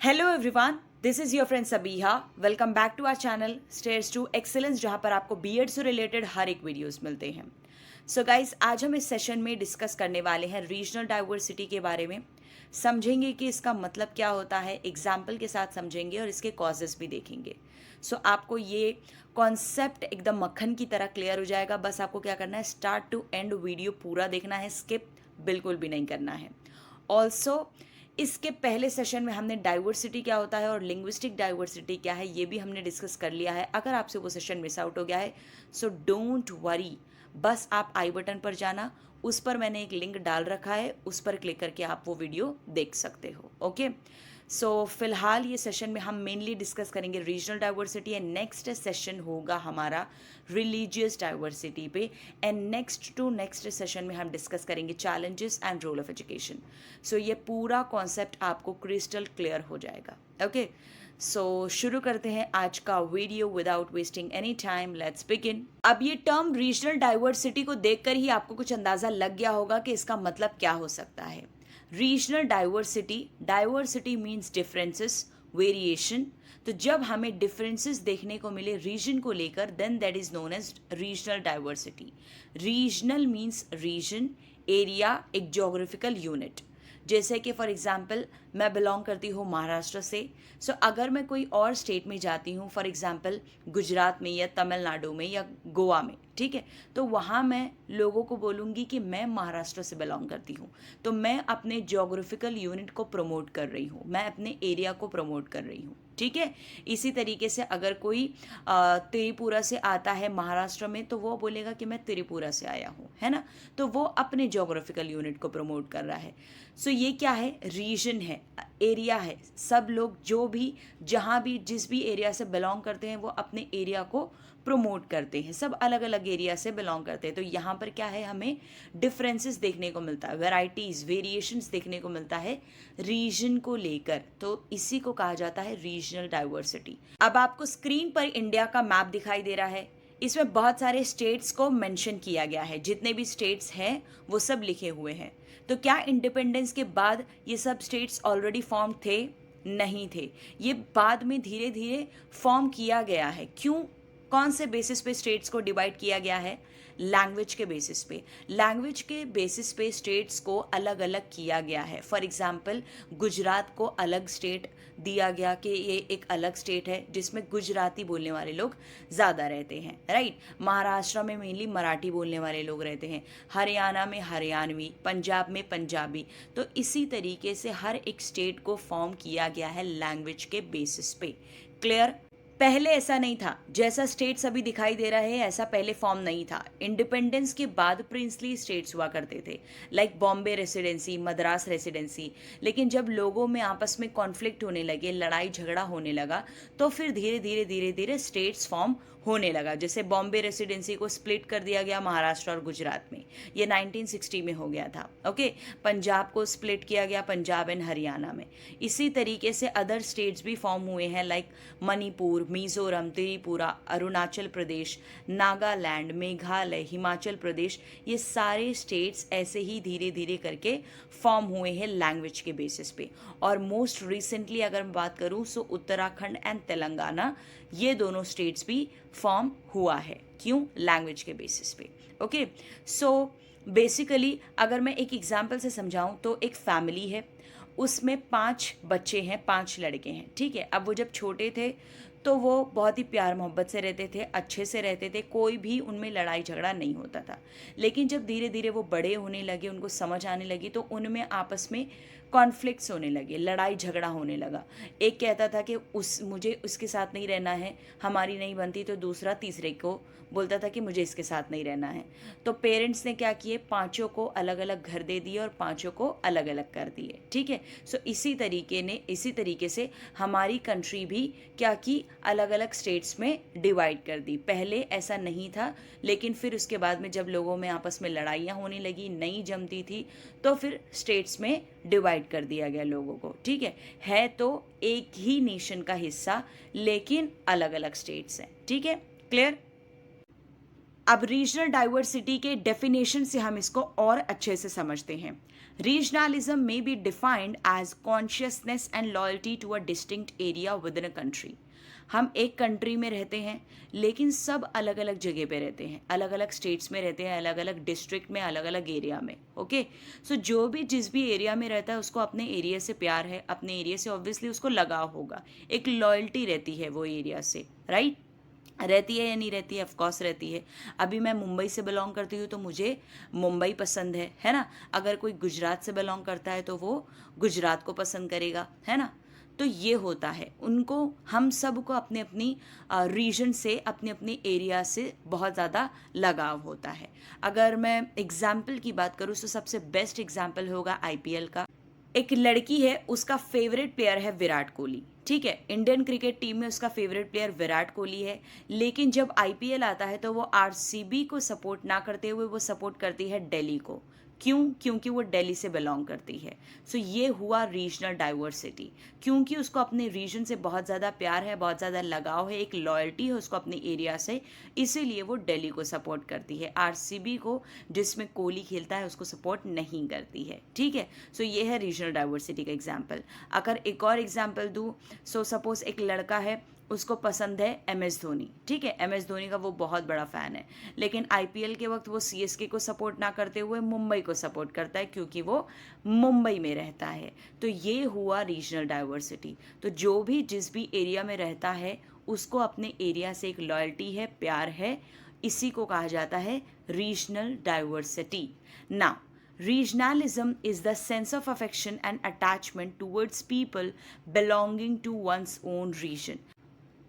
Hello everyone, this is your friend Sabiha. Welcome back to our channel stairs to excellence, जहाँ पर आपको BEd से related हर एक videos मिलते हैं। सो गाइस, आज हम इस सेशन में डिस्कस करने वाले हैं रीजनल डाइवर्सिटी के बारे में। समझेंगे कि इसका मतलब क्या होता है, एग्जाम्पल के साथ समझेंगे और इसके कॉजेस भी देखेंगे। सो आपको ये कॉन्सेप्ट एकदम मक्खन की तरह क्लियर हो जाएगा। बस आपको क्या करना है, स्टार्ट टू एंड वीडियो पूरा देखना है, स्किप बिल्कुल भी नहीं करना है। ऑल्सो इसके पहले सेशन में हमने डाइवर्सिटी क्या होता है और लिंग्विस्टिक डाइवर्सिटी क्या है ये भी हमने डिस्कस कर लिया है। अगर आपसे वो सेशन मिस आउट हो गया है सो डोंट वरी, बस आप आई बटन पर जाना, उस पर मैंने एक लिंक डाल रखा है, उस पर क्लिक करके आप वो वीडियो देख सकते हो। ओके, सो फिलहाल ये सेशन में हम मेनली डिस्कस करेंगे regional diversity and next session होगा हमारा रिलीजियस डाइवर्सिटी पे, एंड नेक्स्ट सेशन में हम डिस्कस करेंगे challenges and role of education. So ये पूरा कॉन्सेप्ट आपको क्रिस्टल क्लियर हो जाएगा। ओके, सो शुरू करते हैं आज का video without wasting any time. Let's begin. अब ये टर्म रीजनल डाइवर्सिटी को देखकर ही आपको कुछ अंदाजा लग गया होगा कि इसका मतलब क्या हो सकता है। Regional diversity means differences, variation. तो जब हमें डिफरेंसेस देखने को मिले रीजन को लेकर, then that is known as regional diversity. Regional means region, area, एक जोग्राफिकल यूनिट। जैसे कि फॉर एग्जांपल मैं बिलोंग करती हूँ महाराष्ट्र से, सो अगर मैं कोई और स्टेट में जाती हूँ, फॉर एग्जांपल गुजरात में या तमिलनाडु में या गोवा में, ठीक है, तो वहाँ मैं लोगों को बोलूँगी कि मैं महाराष्ट्र से बिलोंग करती हूँ। तो मैं अपने जोग्राफिकल यूनिट को प्रमोट कर रही हूँ, मैं अपने एरिया को प्रमोट कर रही हूँ। ठीक है, इसी तरीके से अगर कोई त्रिपुरा से आता है महाराष्ट्र में, तो वो बोलेगा कि मैं त्रिपुरा से आया हूँ, है ना, तो वो अपने जोग्राफिकल यूनिट को प्रमोट कर रहा है। सो ये क्या है, रीजन है, एरिया है। सब लोग जो भी जहाँ भी जिस भी एरिया से बिलोंग करते हैं वो अपने एरिया को प्रमोट करते हैं, सब अलग अलग एरिया से बिलोंग करते हैं। तो यहाँ पर क्या है, हमें डिफरेंसेस देखने को मिलता है, वेराइटीज़, वेरिएशंस देखने को मिलता है रीजन को लेकर। तो इसी को कहा जाता है रीजनल डाइवर्सिटी। अब आपको स्क्रीन पर इंडिया का मैप दिखाई दे रहा है, इसमें बहुत सारे स्टेट्स को मेंशन किया गया है, जितने भी स्टेट्स हैं वो सब लिखे हुए हैं। तो क्या इंडिपेंडेंस के बाद ये सब स्टेट्स ऑलरेडी फॉर्म थे? नहीं थे, ये बाद में धीरे धीरे फॉर्म किया गया है। क्यों, कौन से बेसिस पे स्टेट्स को डिवाइड किया गया है? लैंग्वेज के बेसिस पे। लैंग्वेज के बेसिस पे स्टेट्स को अलग अलग किया गया है। फॉर एग्जांपल गुजरात को अलग स्टेट दिया गया कि ये एक अलग स्टेट है जिसमें गुजराती बोलने वाले लोग ज़्यादा रहते हैं, राइट। महाराष्ट्र में मेनली मराठी बोलने वाले लोग रहते हैं, हरियाणा में हरियाणवी, पंजाब में पंजाबी। तो इसी तरीके से हर एक स्टेट को फॉर्म किया गया है लैंग्वेज के बेसिस पे। क्लियर? पहले ऐसा नहीं था, जैसा स्टेट्स अभी दिखाई दे रहा है ऐसा पहले फॉर्म नहीं था। इंडिपेंडेंस के बाद प्रिंसली स्टेट्स हुआ करते थे, like Bombay residency, Madras residency. लेकिन जब लोगों में आपस में कॉन्फ्लिक्ट होने लगे, लड़ाई झगड़ा होने लगा, तो फिर धीरे धीरे धीरे धीरे स्टेट्स फॉर्म होने लगा। जैसे बॉम्बे रेसिडेंसी को स्प्लिट कर दिया गया महाराष्ट्र और गुजरात में, ये 1960 में हो गया था। ओके, पंजाब को स्प्लिट किया गया पंजाब एंड हरियाणा में। इसी तरीके से अदर स्टेट्स भी फॉर्म हुए हैं, लाइक मणिपुर, मिजोरम, त्रिपुरा, अरुणाचल प्रदेश, नागालैंड, मेघालय, हिमाचल प्रदेश। ये सारे स्टेट्स ऐसे ही धीरे धीरे करके फॉर्म हुए हैं लैंग्वेज के बेसिस पे। और मोस्ट रिसेंटली अगर मैं बात करूँ सो उत्तराखंड एंड तेलंगाना, ये दोनों स्टेट्स भी फॉर्म हुआ है। क्यों? लैंग्वेज के बेसिस पे। ओके, सो बेसिकली अगर मैं एक एग्जांपल से समझाऊं तो एक फैमिली है, उसमें 5 बच्चे हैं, 5 लड़के हैं, ठीक है। अब वो जब छोटे थे तो वो बहुत ही प्यार मोहब्बत से रहते थे, अच्छे से रहते थे, कोई भी उनमें लड़ाई झगड़ा नहीं होता था। लेकिन जब धीरे धीरे वो बड़े होने लगे, उनको समझ आने लगी, तो उनमें आपस में कॉन्फ्लिक्ट्स होने लगे, लड़ाई झगड़ा होने लगा। एक कहता था कि मुझे उसके साथ नहीं रहना है, हमारी नहीं बनती, तो दूसरा तीसरे को बोलता था कि मुझे इसके साथ नहीं रहना है। तो पेरेंट्स ने क्या किए, पांचों को अलग अलग घर दे दिए और पांचों को अलग अलग कर दिए, ठीक है। सो इसी तरीके से हमारी कंट्री भी क्या की, अलग अलग स्टेट्स में डिवाइड कर दी। पहले ऐसा नहीं था, लेकिन फिर उसके बाद में जब लोगों में आपस में लड़ाइयाँ होने लगी, नहीं जमती थी, तो फिर स्टेट्स में डिवाइड कर दिया गया लोगों को, ठीक है तो एक ही नेशन का हिस्सा, लेकिन अलग अलग स्टेट्स हैं, ठीक है। क्लियर? अब रीजनल डाइवर्सिटी के डेफिनेशन से हम इसको और अच्छे से समझते हैं. Regionalism may be defined as consciousness and loyalty to a distinct area within a country. हम एक कंट्री में रहते हैं लेकिन सब अलग अलग जगह पे रहते हैं, अलग अलग स्टेट्स में रहते हैं, अलग अलग डिस्ट्रिक्ट में, अलग अलग एरिया में. ओके, सो जो भी जिस भी एरिया में रहता है उसको अपने एरिया से प्यार है, अपने एरिया से ऑब्वियसली उसको लगाव होगा, एक लॉयल्टी रहती है वो एरिया से, राइट? रहती है या नहीं रहती है? ऑफ कोर्स रहती है. अभी मैं मुंबई से बिलोंग करती हूँ तो मुझे मुंबई पसंद है ना? अगर कोई गुजरात से बिलोंग करता है तो वो गुजरात को पसंद करेगा, है ना? तो ये होता है, उनको हम सब को अपने अपनी रीजन से, अपने अपने एरिया से बहुत ज़्यादा लगाव होता है. अगर मैं एग्जाम्पल की बात करूँ तो सबसे बेस्ट एग्जाम्पल होगा आईपीएल का. एक लड़की है, उसका फेवरेट प्लेयर है विराट कोहली. ठीक है, इंडियन क्रिकेट टीम में उसका फेवरेट प्लेयर विराट कोहली है, लेकिन जब आईपीएल आता है तो वो आरसीबी को सपोर्ट ना करते हुए वो सपोर्ट करती है दिल्ली को. क्यों? क्योंकि वो दिल्ली से बिलोंग करती है. सो ये हुआ रीजनल डाइवर्सिटी, क्योंकि उसको अपने रीजन से बहुत ज़्यादा प्यार है, बहुत ज़्यादा लगाव है, एक लॉयल्टी है उसको अपने एरिया से, इसीलिए वो दिल्ली को सपोर्ट करती है. आरसीबी को, जिसमें कोहली खेलता है, उसको सपोर्ट नहीं करती है. ठीक है, सो ये है रीजनल डाइवर्सिटी का एग्जाम्पल. अगर एक और एग्जाम्पल दूँ, सो सपोज एक लड़का है, उसको पसंद है एमएस धोनी. ठीक है, एमएस धोनी का वो बहुत बड़ा फ़ैन है, लेकिन आईपीएल के वक्त वो सीएसके को सपोर्ट ना करते हुए मुंबई को सपोर्ट करता है क्योंकि वो मुंबई में रहता है. तो ये हुआ रीजनल डाइवर्सिटी. तो जो भी जिस भी एरिया में रहता है उसको अपने एरिया से एक लॉयल्टी है, प्यार है, इसी को कहा जाता है regional diversity. Now, regionalism is the sense of affection and attachment towards people belonging to one's own region.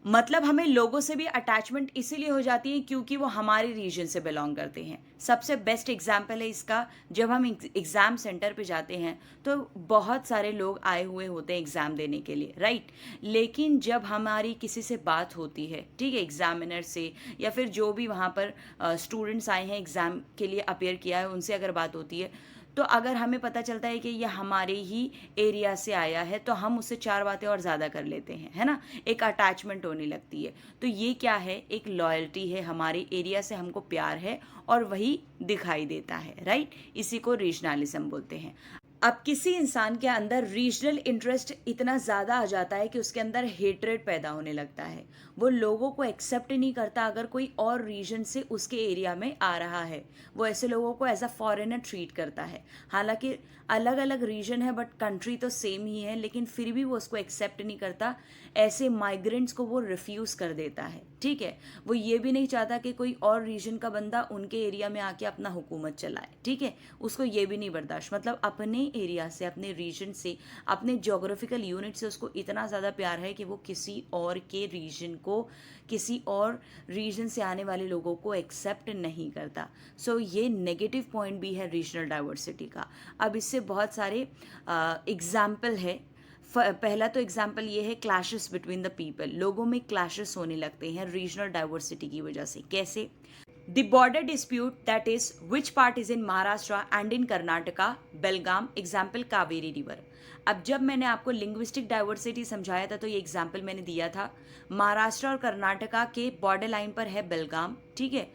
मतलब हमें लोगों से भी अटैचमेंट इसीलिए हो जाती है क्योंकि वो हमारे रीजन से बिलोंग करते हैं. सबसे बेस्ट एग्जाम्पल है इसका, जब हम एग्ज़ाम सेंटर पे जाते हैं तो बहुत सारे लोग आए हुए होते हैं एग्ज़ाम देने के लिए, राइट? लेकिन जब हमारी किसी से बात होती है, ठीक है, एग्जामिनर से या फिर जो भी वहाँ पर स्टूडेंट्स आए हैं एग्ज़ाम के लिए अपेयर किया है, उनसे अगर बात होती है तो अगर हमें पता चलता है कि ये हमारे ही एरिया से आया है तो हम उससे 4 बातें और ज़्यादा कर लेते हैं, है ना? एक अटैचमेंट होने लगती है. तो ये क्या है? एक लॉयल्टी है, हमारे एरिया से हमको प्यार है और वही दिखाई देता है, राइट? इसी को रीजनलिज्म बोलते हैं. अब किसी इंसान के अंदर रीजनल इंटरेस्ट इतना ज़्यादा आ जाता है कि उसके अंदर हेट्रेड पैदा होने लगता है. वो लोगों को एक्सेप्ट नहीं करता अगर कोई और रीजन से उसके एरिया में आ रहा है. वो ऐसे लोगों को एज अ फॉरेनर ट्रीट करता है. हालांकि अलग अलग रीजन है बट कंट्री तो सेम ही है, लेकिन फिर भी वो उसको एक्सेप्ट नहीं करता. ऐसे माइग्रेंट्स को वो रिफ्यूज़ कर देता है. ठीक है, वो ये भी नहीं चाहता कि कोई और रीजन का बंदा उनके एरिया में आके अपना हुकूमत चलाए. ठीक है, उसको ये भी नहीं बर्दाश्त. मतलब अपने एरिया से, अपने रीजन से, अपने जोग्राफिकल यूनिट से उसको इतना ज़्यादा प्यार है कि वो किसी और के रीजन को, किसी और रीजन से आने वाले लोगों को एक्सेप्ट नहीं करता. सो ये नेगेटिव पॉइंट भी है रीजनल डाइवर्सिटी का. अब इससे बहुत सारे एग्जाम्पल है. पहला तो एग्जाम्पल ये है क्लैशेस बिटवीन द पीपल. लोगों में क्लैशेस होने लगते हैं रीजनल डाइवर्सिटी की वजह से. कैसे? The border dispute, that is which part is in Maharashtra and in Karnataka, Belgaum, example Kaveri river. अब जब मैंने आपको लिंग्विस्टिक डाइवर्सिटी समझाया था तो ये एग्जाम्पल मैंने दिया था. महाराष्ट्र और कर्नाटका के बॉर्डर लाइन पर है बेलगाम. ठीक है,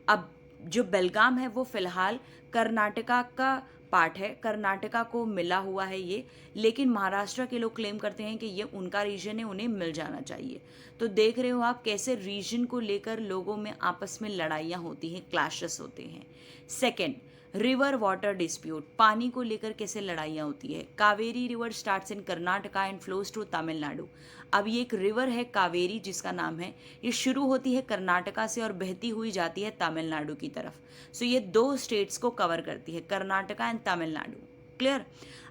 अब जो बेलगाम है वो फिलहाल कर्नाटका का पार्ट है, कर्नाटका को मिला हुआ है ये, लेकिन महाराष्ट्र के लोग क्लेम करते हैं कि ये उनका रीजन है, उन्हें मिल जाना चाहिए. तो देख रहे हो आप कैसे रीजन को लेकर लोगों में आपस में लड़ाइयाँ होती हैं, क्लैशेस होते हैं. सेकेंड, रिवर वाटर डिस्प्यूट, पानी को लेकर कैसे लड़ाइयाँ होती है. Kaveri river starts in Karnataka and flows to Tamil Nadu. अब ये एक रिवर है कावेरी जिसका नाम है, ये शुरू होती है कर्नाटका से और बहती हुई जाती है तमिलनाडु की तरफ. सो ये 2 स्टेट्स को कवर करती है, कर्नाटका एंड तमिलनाडु. क्लियर?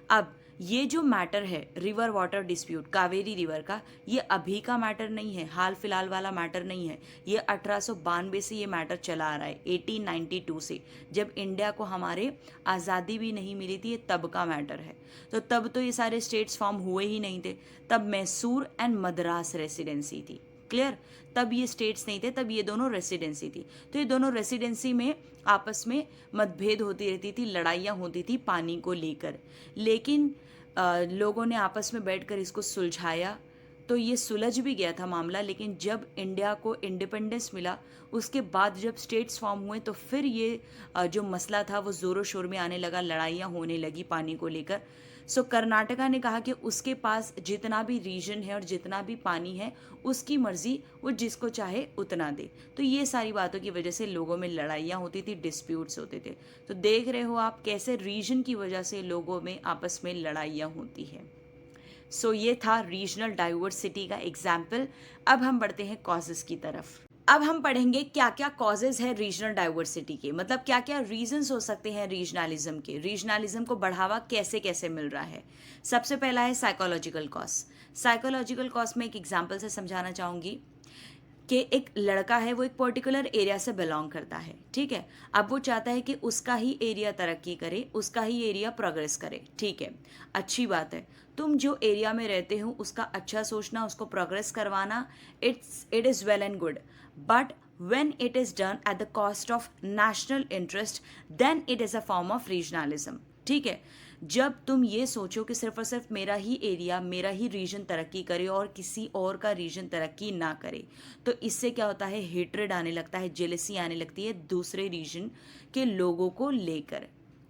अब ये जो मैटर है river water dispute Kaveri river का, ये अभी का मैटर नहीं है, हाल फिलहाल वाला मैटर नहीं है. ये 1892 से ये मैटर चला आ रहा है, 1892 से, जब इंडिया को हमारे आज़ादी भी नहीं मिली थी. ये तब का मैटर है. तो तब तो ये सारे स्टेट्स फॉर्म हुए ही नहीं थे. तब मैसूर एंड मद्रास रेसिडेंसी थी. क्लियर? तब ये स्टेट्स नहीं थे, तब ये दोनों रेसिडेंसी थी. तो ये दोनों रेसिडेंसी में आपस में मतभेद होती रहती थी, लड़ाइयाँ होती थी पानी को लेकर. लेकिन लोगों ने आपस में बैठकर इसको सुलझाया, तो ये सुलझ भी गया था मामला, लेकिन जब इंडिया को इंडिपेंडेंस मिला उसके बाद जब स्टेट्स फॉर्म हुए तो फिर ये जो मसला था वो ज़ोरों शोर में आने लगा, लड़ाइयाँ होने लगी पानी को लेकर। सो कर्नाटका ने कहा कि उसके पास जितना भी रीजन है और जितना भी पानी है उसकी मर्जी, वो जिसको चाहे उतना दे। तो ये सारी बातों की वजह से लोगों में लड़ाइयाँ होती थी, डिस्प्यूट्स होते थे। तो देख रहे हो आप कैसे रीजन की वजह से लोगों में आपस में लड़ाइयाँ होती हैं। सो ये था रीजनल डाइवर्सिटी का एग्जाम्पल। अब हम बढ़ते हैं कॉजेज़ की तरफ। अब हम पढ़ेंगे क्या क्या कॉजेज है रीजनल डाइवर्सिटी के, मतलब क्या क्या रीजंस हो सकते हैं रीजनलिज्म के, रीजनलिज्म को बढ़ावा कैसे कैसे मिल रहा है। सबसे पहला है साइकोलॉजिकल कॉज। साइकोलॉजिकल कॉज में एक एग्जांपल से समझाना चाहूँगी कि एक लड़का है, वो एक पर्टिकुलर एरिया से बिलोंग करता है, ठीक है। अब वो चाहता है कि उसका ही एरिया तरक्की करे, उसका ही एरिया प्रोग्रेस करे, ठीक है, अच्छी बात है। तुम जो एरिया में रहते हो उसका अच्छा सोचना, उसको प्रोग्रेस करवाना, it is well and good, but when it is done at the cost of national interest then it is a form of regionalism, ठीक है। जब तुम ये सोचो कि सिर्फ और सिर्फ मेरा ही एरिया, मेरा ही रीजन तरक्की करे और किसी और का रीजन तरक्की ना करे, तो इससे क्या होता है, हेट्रेड आने लगता है, जेलसी आने लगती है दूसरे रीजन के लोगों को लेकर,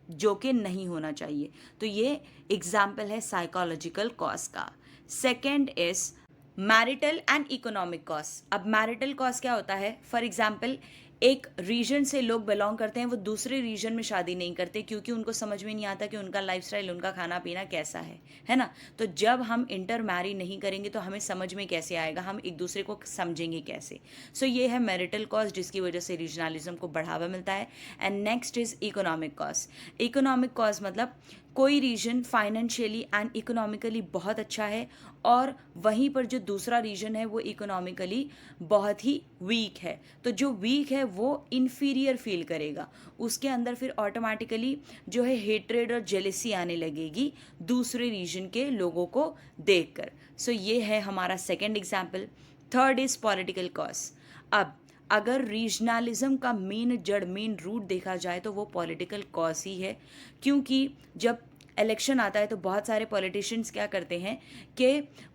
जो कि नहीं होना चाहिए। तो ये एग्जाम्पल है साइकोलॉजिकल कॉज का। Second is marital and economic cost. अब मैरिटल कॉस्ट क्या होता है, फॉर एग्जाम्पल एक रीजन से लोग बिलोंग करते हैं, वो दूसरे रीजन में शादी नहीं करते क्योंकि उनको समझ में नहीं आता कि उनका लाइफस्टाइल, उनका खाना पीना कैसा है ना। तो जब हम इंटर मैरी नहीं करेंगे तो हमें समझ में कैसे आएगा, हम एक दूसरे को समझेंगे कैसे। सो ये है मैरिटल कॉस्ट जिसकी वजह से रीजनलिज्म को बढ़ावा मिलता है। And next is economic cost. Economic cost मतलब कोई रीजन फाइनेंशियली एंड इकोनॉमिकली बहुत अच्छा है और वहीं पर जो दूसरा रीजन है वो इकोनॉमिकली बहुत ही वीक है, तो जो वीक है वो इन्फीरियर फील करेगा, उसके अंदर फिर ऑटोमेटिकली जो है हेट्रेड और जेलेसी आने लगेगी दूसरे रीजन के लोगों को देखकर। सो ये है हमारा second example. Third is political cause. अब अगर रीजनलिज्म का मेन जड़, मेन रूट देखा जाए तो वो पॉलिटिकल कॉज ही है, क्योंकि जब इलेक्शन आता है तो बहुत सारे पॉलिटिशियंस क्या करते हैं कि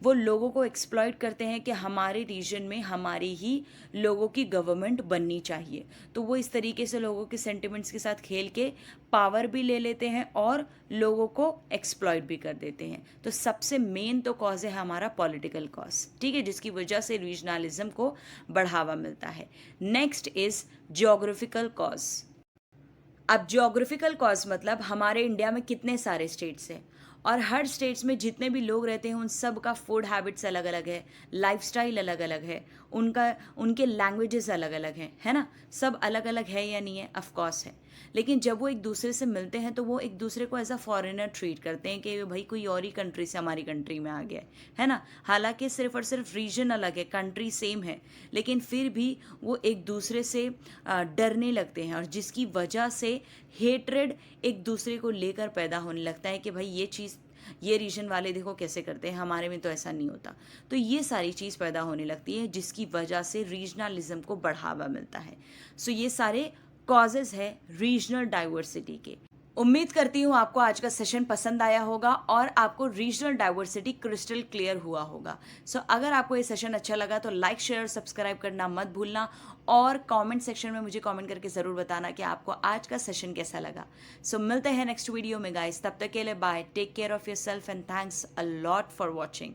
वो लोगों को एक्सप्लॉइट करते हैं कि हमारे रीजन में हमारी ही लोगों की गवर्नमेंट बननी चाहिए। तो वो इस तरीके से लोगों के सेंटिमेंट्स के साथ खेल के पावर भी ले लेते हैं और लोगों को एक्सप्लॉइट भी कर देते हैं। तो सबसे मेन तो कॉज है हमारा पॉलिटिकल कॉज, ठीक है, जिसकी वजह से रीजनलिज्म को बढ़ावा मिलता है। Next is geographical cause. अब ज्योग्राफिकल कॉज मतलब हमारे इंडिया में कितने सारे स्टेट्स हैं और हर स्टेट्स में जितने भी लोग रहते हैं उन सब का फूड हैबिट्स अलग अलग है, लाइफस्टाइल अलग अलग है, उनके लैंग्वेजेस अलग अलग हैं, है ना। सब अलग अलग है या नहीं है, ऑफ कोर्स है। लेकिन जब वो एक दूसरे से मिलते हैं तो वो एक दूसरे को एज अ फॉरेनर ट्रीट करते हैं कि भाई कोई और ही कंट्री से हमारी कंट्री में आ गया है ना। हालांकि सिर्फ और सिर्फ रीजन अलग है, कंट्री सेम है, लेकिन फिर भी वो एक दूसरे से डरने लगते हैं और जिसकी वजह से हेट्रेड एक दूसरे को लेकर पैदा होने लगता है कि भाई ये चीज़, ये रीजन वाले देखो कैसे करते हैं, हमारे में तो ऐसा नहीं होता। तो ये सारी चीज़ पैदा होने लगती है जिसकी वजह से रीजनलिज्म को बढ़ावा मिलता है। सो ये सारे कॉजेज है रीजनल डाइवर्सिटी के। उम्मीद करती हूँ आपको आज का सेशन पसंद आया होगा और आपको रीजनल डाइवर्सिटी क्रिस्टल क्लियर हुआ होगा। सो अगर आपको ये सेशन अच्छा लगा तो लाइक, शेयर और सब्सक्राइब करना मत भूलना और कमेंट सेक्शन में मुझे कमेंट करके ज़रूर बताना कि आपको आज का सेशन कैसा लगा। सो मिलते हैं नेक्स्ट वीडियो में गाइस, तब तक के लिए bye, take care of yourself and thanks a lot for watching.